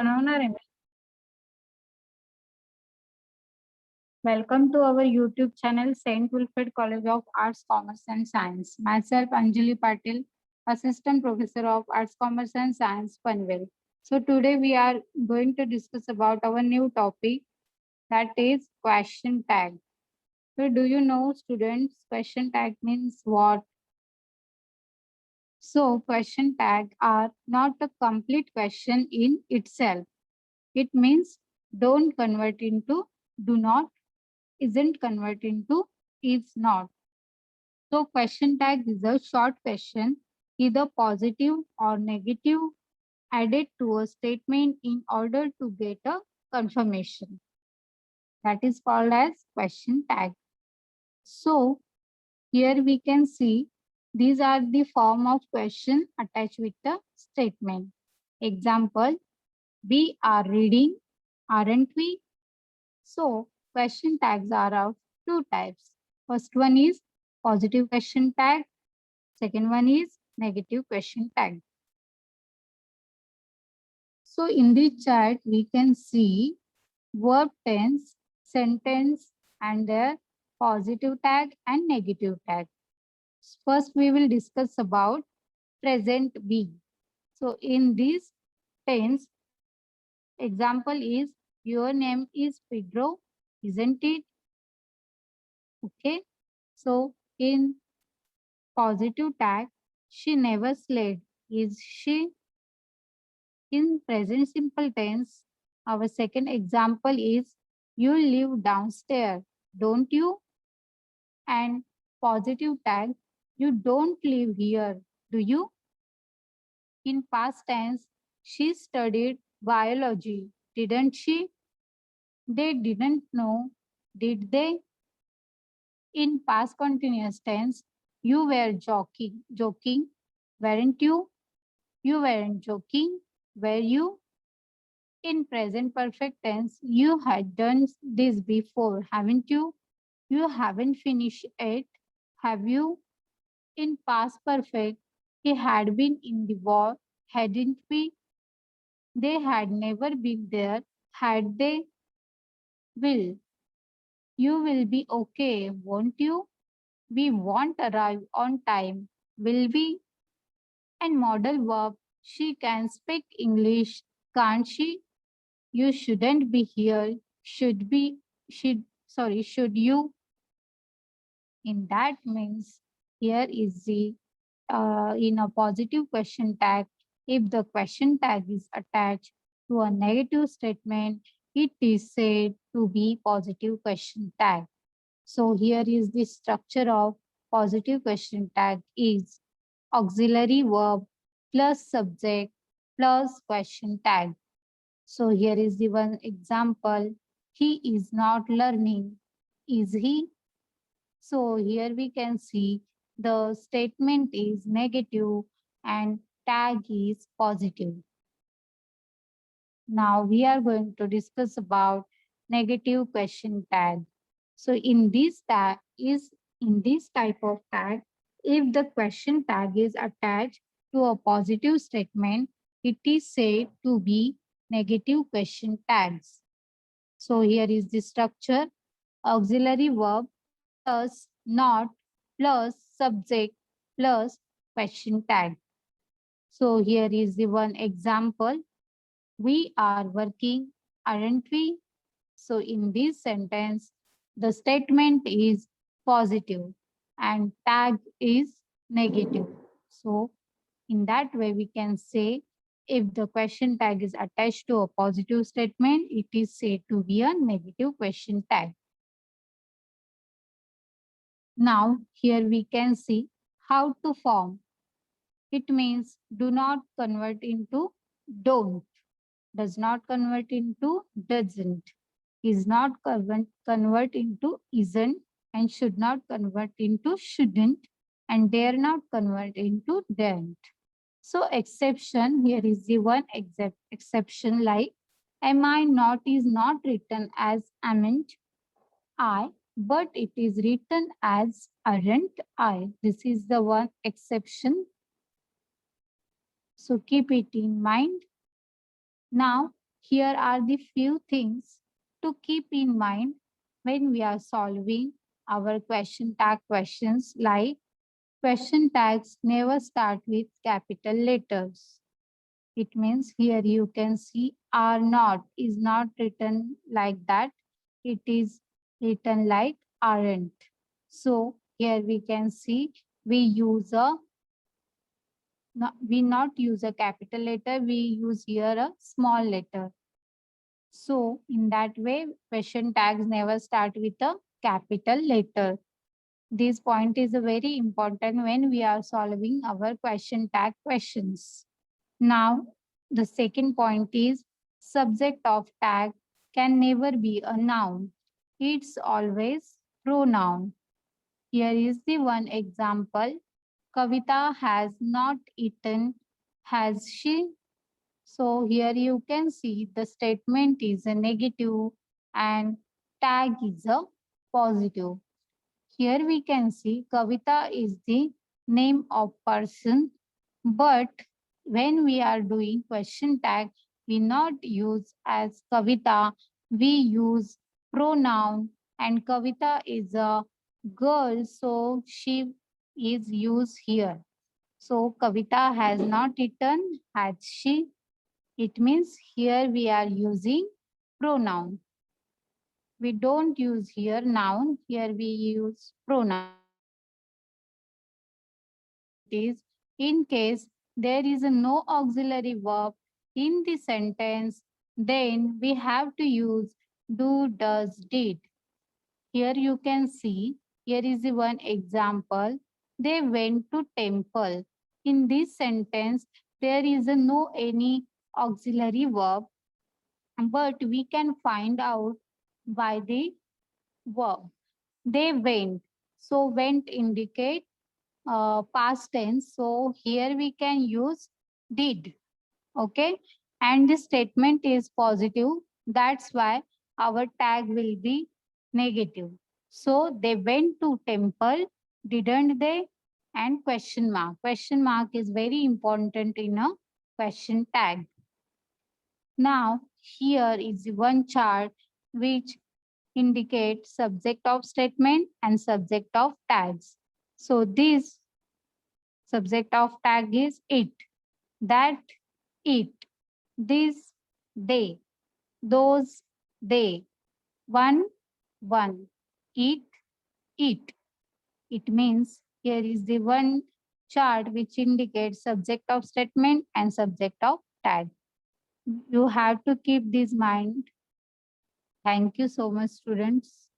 बनवणार आहे मी. Welcome to our YouTube channel, Saint Wilfred College of Arts, Commerce and Science. Myself, Anjali Patil, Assistant Professor of Arts, Commerce and Science, Panvel. So today we are going to discuss about our new topic, that is question tag. So do you know, students, question tag means what? So question tag are not a complete question in itself. It means don't convert into do not, isn't convert into is not. So question tag is a short question, either positive or negative, added to a statement in order to get a confirmation. That is called as question tag. So here we can see these are the form of question attached with the statement. Example, we are reading, aren't we? So question tags are of two types. First one is positive question tag. Second one is negative question tag. So in this chart, we can see verb tense, sentence, and their positive tag and negative tag. First, we will discuss about present be. So in this tense, example is your name is Pedro, isn't it? Okay. So in positive tag, she never slept. Is she? In present simple tense, our second example is you live downstairs, don't you? And positive tag, you don't live here, do you? In past tense, she studied biology, didn't she? They didn't know, did they? In past continuous tense, you were joking, weren't you? You weren't joking, were you? In present perfect tense, you had done this before, haven't you? You haven't finished it, have you? In past perfect, he had been in the war, hadn't we? They had never been there, had they? Will. You will be okay, won't you? We won't arrive on time, will we? And modal verb, she can speak English, can't she? You shouldn't be here, should you? In that means here is the in a positive question tag. If the question tag is attached to a negative statement, it is said to be positive question tag. So here is the structure of positive question tag is auxiliary verb plus subject plus question tag. So here is the one example. He is not learning. Is he? So here we can see the statement is negative and tag is positive. Now we are going to discuss about negative question tag. So in this type of tag, if the question tag is attached to a positive statement, it is said to be negative question tags. So here is the structure: auxiliary verb plus not plus subject plus question tag. So here is the one example. We are working, aren't we? So in this sentence, the statement is positive and tag is negative. So in that way, we can say if the question tag is attached to a positive statement, it is said to be a negative question tag. Now, here we can see how to form. It means do not convert into don't, does not convert into doesn't, is not convert into isn't, and should not convert into shouldn't, and dare not convert into daren't. So exception, here is the one exception like am I not is not written as amn't I, but it is written as aren't I. This is the one exception. So keep it in mind. Now Here are the few things to keep in mind when we are solving our question tag questions, like question tags never start with capital letters. It means here you can see are not is not written like that. It is written like aren't. So here we can see we use a we not use a capital letter, we use here a small letter. So in that way, question tags never start with a capital letter. This point is very important when we are solving our question tag questions. Now, the second point is subject of tag can never be a noun. It's always pronoun. Here is the one example. Kavita has not eaten, has she? So here you can see the statement is a negative and tag is a positive. Here we can see Kavita is the name of person, but when we are doing question tag, we not use as Kavita, we use pronoun, and Kavita is a girl, so she is used here. So Kavita has not eaten, has she? It means here we are using pronoun. We don't use here noun, here we use pronoun. Point is, in case there is no auxiliary verb in the sentence, then we have to use do, does, did. Here you can see, here is the one example. They went to temple. In this sentence, there is no any auxiliary verb, but we can find out by the verb. They went. So went indicate past tense. So here we can use did. Okay. And this statement is positive. That's why our tag will be negative. So they went to temple, didn't they? And question mark. Question mark is very important in a question tag. Now, here is one chart which indicates subject of statement and subject of tags. So this subject of tag is it, that, it, this, they, those, they, one, it, it. It means here is the one chart which indicates subject of statement and subject of tag. You have to keep this mind. Thank you so much, students.